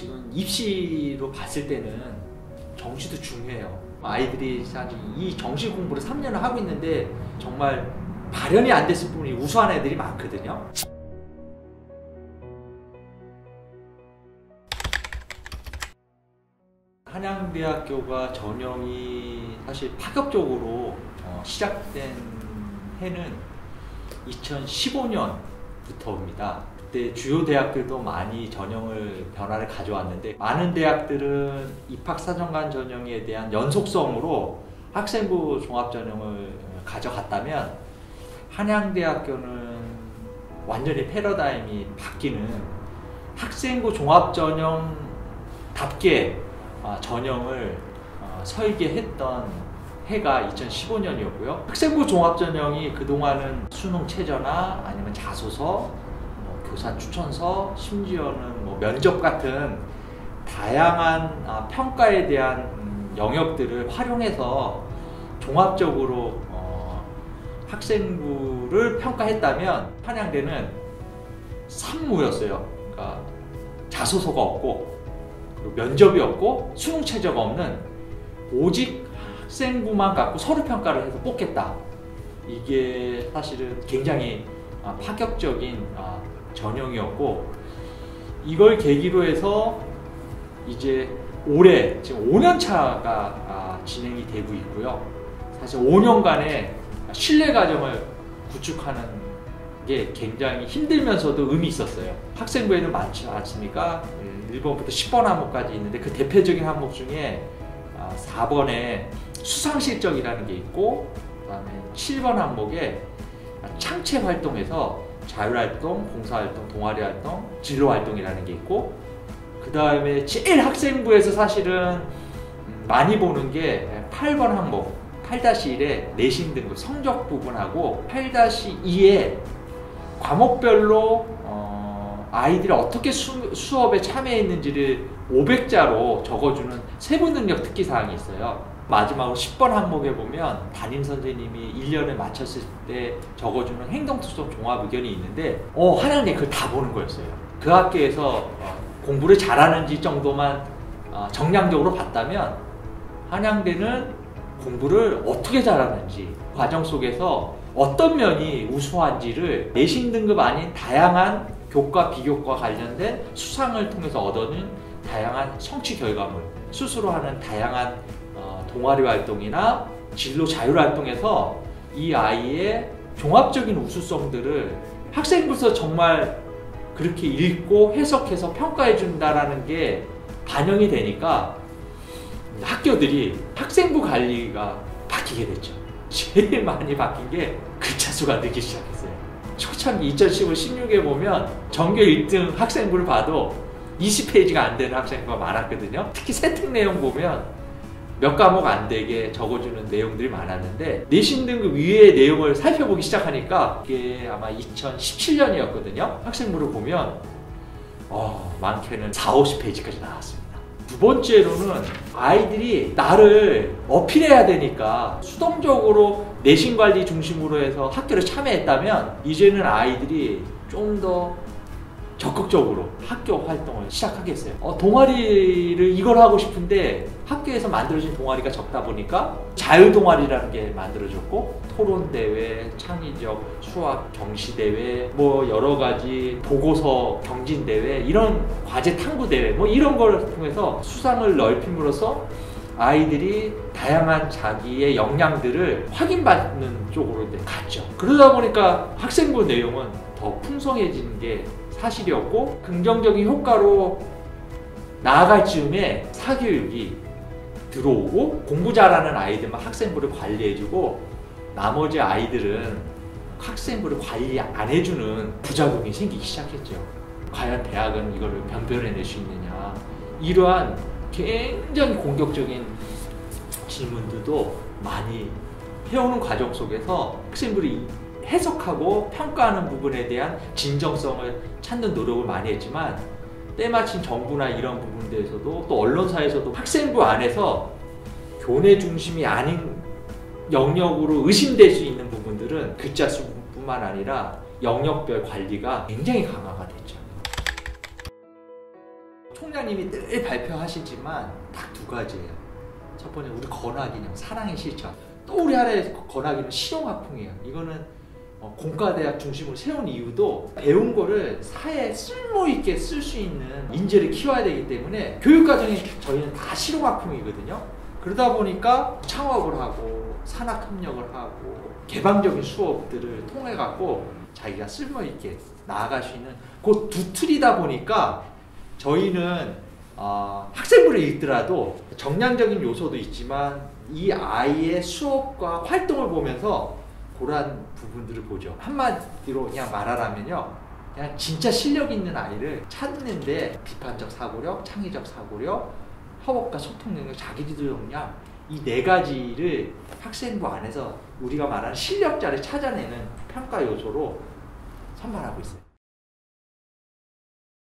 지금 입시로 봤을 때는 정시도 중요해요. 아이들이 이 정시 공부를 3년을 하고 있는데 정말 발현이 안 됐을 뿐이 우수한 애들이 많거든요. 한양대학교가 전형이 사실 파격적으로 시작된 해는 2015년부터입니다. 그때 주요 대학들도 많이 전형을 변화를 가져왔는데 많은 대학들은 입학사정관 전형에 대한 연속성으로 학생부 종합전형을 가져갔다면 한양대학교는 완전히 패러다임이 바뀌는 학생부 종합전형답게 전형을 설계했던 해가 2015년이었고요. 학생부 종합전형이 그동안은 수능 최저나 아니면 자소서, 교사 추천서, 심지어는 면접 같은 다양한 평가에 대한 영역들을 활용해서 종합적으로 학생부를 평가했다면 한양대는 산무였어요. 그러니까 자소서가 없고 그리고 면접이 없고 수능 최저가 없는 오직 학생부만 갖고 서류 평가를 해서 뽑겠다. 이게 사실은 굉장히 파격적인 전형이었고 이걸 계기로 해서 이제 올해 지금 5년차가 진행이 되고 있고요. 사실 5년간의 신뢰과정을 구축하는 게 굉장히 힘들면서도 의미 있었어요. 학생부에는 많지 않습니까? 1번부터 10번 항목까지 있는데 그 대표적인 항목 중에 4번에 수상실적이라는 게 있고 그 다음에 7번 항목에 창체활동에서 자율활동, 봉사활동, 동아리활동, 진로활동이라는 게 있고 그 다음에 제일 학생부에서 사실은 많이 보는 게 8번 항목 8-1의 내신 등급 성적 부분하고 8-2의 과목별로 아이들이 어떻게 수업에 참여했는지를 500자로 적어주는 세부능력 특기사항이 있어요. 마지막으로 10번 항목에 보면 담임선생님이 1년을 마쳤을 때 적어주는 행동특성 종합의견이 있는데 한양대 그걸 다 보는 거였어요. 그 학교에서 공부를 잘하는지 정도만 정량적으로 봤다면 한양대는 공부를 어떻게 잘하는지 과정 속에서 어떤 면이 우수한지를 내신 등급 아닌 다양한 교과, 비교과 관련된 수상을 통해서 얻어낸 다양한 성취 결과물, 스스로 하는 다양한 동아리 활동이나 진로 자율 활동에서 이 아이의 종합적인 우수성들을 학생부에서 정말 그렇게 읽고 해석해서 평가해 준다라는 게 반영이 되니까 학교들이 학생부 관리가 바뀌게 됐죠. 제일 많이 바뀐 게 글자 수가 늘기 시작했어요. 초창기 2015-16에 보면 전교 1등 학생부를 봐도 20페이지가 안 되는 학생부가 많았거든요. 특히 세특 내용 보면 몇 과목 안 되게 적어주는 내용들이 많았는데 내신 등급 위의 내용을 살펴보기 시작하니까 이게 아마 2017년이었거든요. 학생부를 보면 많게는 40-50페이지까지 나왔습니다. 두 번째로는 아이들이 나를 어필해야 되니까 수동적으로 내신관리 중심으로 해서 학교를 참여했다면 이제는 아이들이 좀 더 적극적으로 학교 활동을 시작하겠어요. 동아리를 이걸 하고 싶은데 학교에서 만들어진 동아리가 적다 보니까 자율동아리라는 게 만들어졌고 토론대회, 창의적 수학 경시대회, 여러 가지 보고서 경진대회, 이런 과제 탐구대회 이런 걸 통해서 수상을 넓힘으로써 아이들이 다양한 자기의 역량들을 확인받는 쪽으로 갔죠. 그러다 보니까 학생부 내용은 더 풍성해지는 게 사실이었고 긍정적인 효과로 나아갈 즈음에 사교육이 들어오고 공부 잘하는 아이들만 학생부를 관리해주고 나머지 아이들은 학생부를 관리 안 해주는 부작용이 생기기 시작했죠. 과연 대학은 이거를 변별해낼 수 있느냐, 이러한 굉장히 공격적인 질문들도 많이 해오는 과정 속에서 학생부를 해석하고 평가하는 부분에 대한 진정성을 찾는 노력을 많이 했지만 때마침 정부나 이런 부분들에서도 또 언론사에서도 학생부 안에서 교내 중심이 아닌 영역으로 의심될 수 있는 부분들은 글자 수뿐만 아니라 영역별 관리가 굉장히 강화가 됐죠. 총량이 총장님이 늘 발표하시지만 딱 두 가지예요. 첫 번째 우리 권하기념 사랑의 실천. 또 우리 아래 권하기는 실용학풍이에요. 이거는 공과대학 중심으로 세운 이유도 배운 거를 사회에 쓸모있게 쓸 수 있는 인재를 키워야 되기 때문에 교육과정이 저희는 다 실용학풍이거든요. 그러다 보니까 창업을 하고 산학협력을 하고 개방적인 수업들을 통해 갖고 자기가 쓸모있게 나아갈 수 있는 그 두 틀이다 보니까 저희는 학생부를 읽더라도 정량적인 요소도 있지만 이 아이의 수업과 활동을 보면서 그러한 부분들을 보죠. 한마디로 그냥 말하라면요, 그냥 진짜 실력 있는 아이를 찾는데 비판적 사고력, 창의적 사고력, 협업과 소통 능력, 자기주도 역량, 이 네 가지를 학생부 안에서 우리가 말하는 실력자를 찾아내는 평가 요소로 선발하고 있어요.